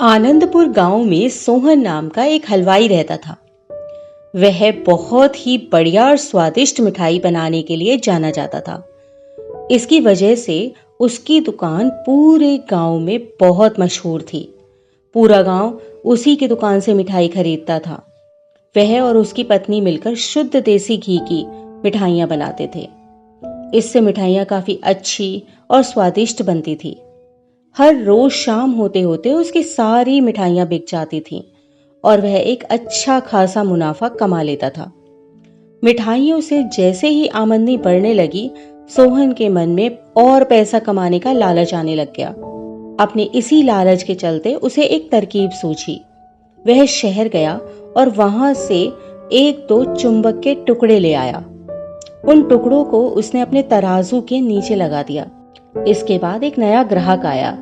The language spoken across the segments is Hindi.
आनंदपुर गांव में सोहन नाम का एक हलवाई रहता था। वह बहुत ही बढ़िया और स्वादिष्ट मिठाई बनाने के लिए जाना जाता था। इसकी वजह से उसकी दुकान पूरे गांव में बहुत मशहूर थी। पूरा गांव उसी की दुकान से मिठाई खरीदता था। वह और उसकी पत्नी मिलकर शुद्ध देसी घी की मिठाइयां बनाते थे। इससे मिठाइयां काफी अच्छी और स्वादिष्ट बनती थी। हर रोज शाम होते होते उसकी सारी मिठाइयां बिक जाती थीं और वह एक अच्छा खासा मुनाफा कमा लेता था। मिठाइयों से जैसे ही आमदनी बढ़ने लगी, सोहन के मन में और पैसा कमाने का लालच आने लग गया। अपने इसी लालच के चलते उसे एक तरकीब सूझी। वह शहर गया और वहां से एक दो चुंबक के टुकड़े ले आया। उन टुकड़ों को उसने अपने तराजू के नीचे लगा दिया। इसके बाद एक नया ग्राहक आया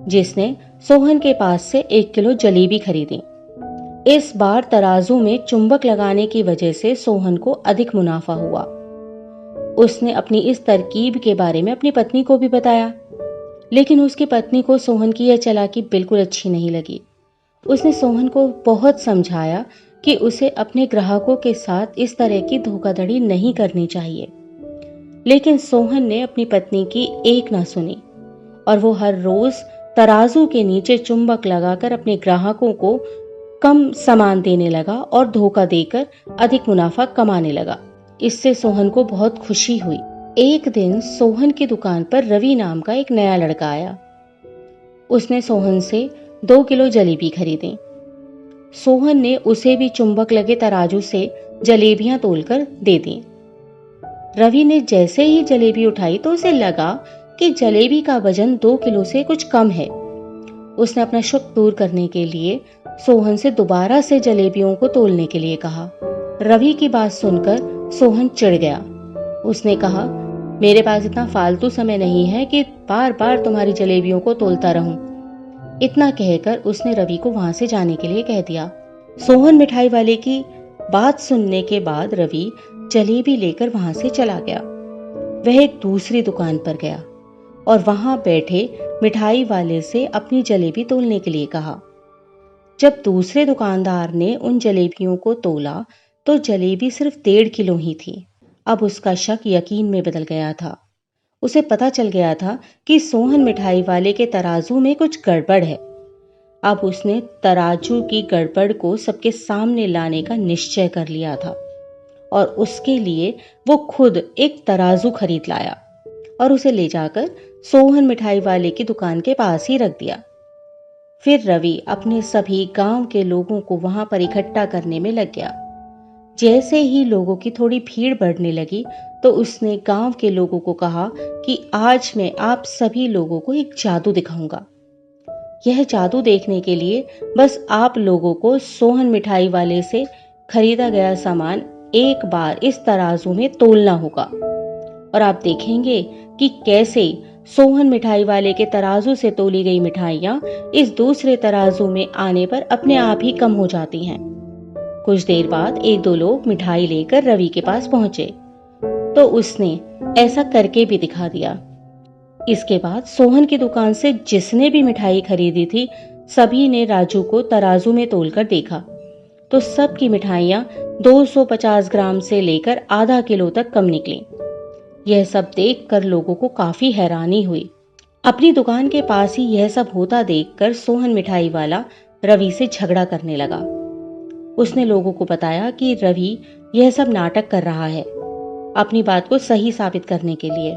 जिसने सोहन के पास से 1 किलो जलेबी खरीदी। इस बार तराजू में चुंबक लगाने की वजह से सोहन को अधिक मुनाफा हुआ। उसने अपनी इस तरकीब के बारे में अपनी पत्नी को भी बताया, लेकिन उसकी पत्नी को सोहन की यह चालाकी बिल्कुल अच्छी नहीं लगी। उसने सोहन को बहुत समझाया कि उसे अपने ग्राहकों के साथ इस तरह की धोखाधड़ी नहीं करनी चाहिए, लेकिन सोहन ने अपनी पत्नी की एक ना सुनी और वो हर रोज तराजू के नीचे चुंबक लगाकर अपने ग्राहकों को कम सामान देने लगा और धोखा देकर अधिक मुनाफा कमाने लगा। इससे सोहन को बहुत खुशी हुई। एक दिन सोहन की दुकान पर रवि नाम का एक नया लड़का आया। उसने सोहन से 2 किलो जलेबी खरीदी। सोहन ने उसे भी चुंबक लगे तराजू से जलेबियां तोलकर दे दी। रवि ने जैसे ही जलेबी उठाई तो उसे लगा कि जलेबी का वजन 2 किलो से कुछ कम है। उसने अपना शक दूर करने के लिए सोहन से दोबारा से जलेबियों को तोलने के लिए कहा। रवि की बात सुनकर सोहन चिढ़ गया। उसने कहा, मेरे पास इतना फालतू समय नहीं है कि बार बार तुम्हारी जलेबियों को तोलता रहूं। इतना कहकर उसने रवि को वहां से जाने के लिए कह दिया। सोहन मिठाई वाले की बात सुनने के बाद रवि जलेबी लेकर वहां से चला गया। वह एक दूसरी दुकान पर गया और वहां बैठे मिठाई वाले से अपनी जलेबी तोलने के लिए कहा। जब दूसरे दुकानदार ने उन जलेबियों को तोला तो जलेबी सिर्फ 1.5 किलो ही थी। अब उसका शक यकीन में बदल गया था। उसे पता चल गया था कि सोहन मिठाई वाले के तराजू में कुछ गड़बड़ है। अब उसने तराजू की गड़बड़ को सबके सामने लाने का निश्चय कर लिया था और उसके लिए वो खुद एक तराजू खरीद लाया और उसे ले जाकर सोहन मिठाई वाले की दुकान के पास ही रख दिया। फिर रवि अपने सभी गांव के लोगों को वहां पर इकट्ठा करने में लग गया। जैसे ही लोगों की थोड़ी भीड़ बढ़ने लगी तो उसने गांव के लोगों को कहा कि आज मैं आप सभी लोगों को एक जादू दिखाऊंगा। यह जादू देखने के लिए बस आप लोगों को सोहन मिठाई वाले से खरीदा गया सामान एक बार इस तराजू में तोलना होगा और आप देखेंगे कि कैसे सोहन मिठाई वाले के तराजू से तोली गई मिठाइयां इस दूसरे तराजू में आने पर अपने आप ही कम हो जाती हैं। कुछ देर बाद 1-2 लोग मिठाई लेकर रवि के पास पहुंचे तो उसने ऐसा करके भी दिखा दिया। इसके बाद सोहन की दुकान से जिसने भी मिठाई खरीदी थी सभी ने राजू को तराजू में तोलकर देखा तो सबकी मिठाइयां 250 ग्राम से लेकर आधा किलो तक कम निकली। यह सब देखकर लोगों को काफी हैरानी हुई। अपनी दुकान के पास ही यह सब होता देखकर सोहन मिठाई वाला रवि से झगड़ा करने लगा। उसने लोगों को बताया कि रवि यह सब नाटक कर रहा है अपनी बात को सही साबित करने के लिए।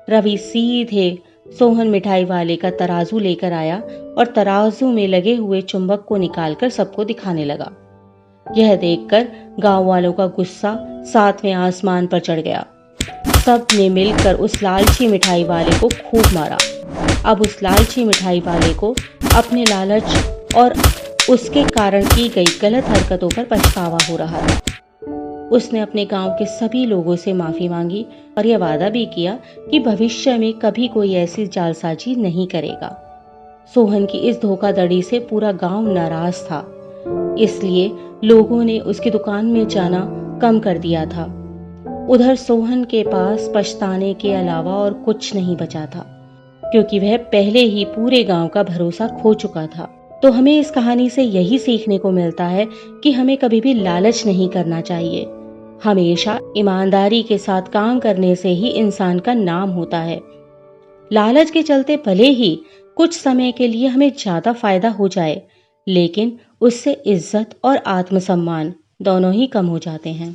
रवि सीधे सोहन मिठाई वाले का तराजू लेकर आया और तराजू में लगे हुए चुंबक को निकालकर सबको दिखाने लगा। यह देखकर गांव वालों का गुस्सा 7वें आसमान पर चढ़ गया। सब ने मिलकर उस लालची मिठाई वाले को खूब मारा। अब उस लालची मिठाई वाले को अपने लालच और उसके कारण की गई गलत हरकतों पर पछतावा हो रहा था। उसने अपने गांव के सभी लोगों से माफी मांगी और यह वादा भी किया कि भविष्य में कभी कोई ऐसी जालसाजी नहीं करेगा। सोहन की इस धोखाधड़ी से पूरा गांव नाराज था, इसलिए लोगों ने उसकी दुकान में जाना कम कर दिया था। उधर सोहन के पास पछताने के अलावा और कुछ नहीं बचा था, क्योंकि वह पहले ही पूरे गांव का भरोसा खो चुका था। तो हमें इस कहानी से यही सीखने को मिलता है कि हमें कभी भी लालच नहीं करना चाहिए। हमेशा ईमानदारी के साथ काम करने से ही इंसान का नाम होता है। लालच के चलते भले ही कुछ समय के लिए हमें ज्यादा फायदा हो जाए, लेकिन उससे इज्जत और आत्मसम्मान दोनों ही कम हो जाते हैं।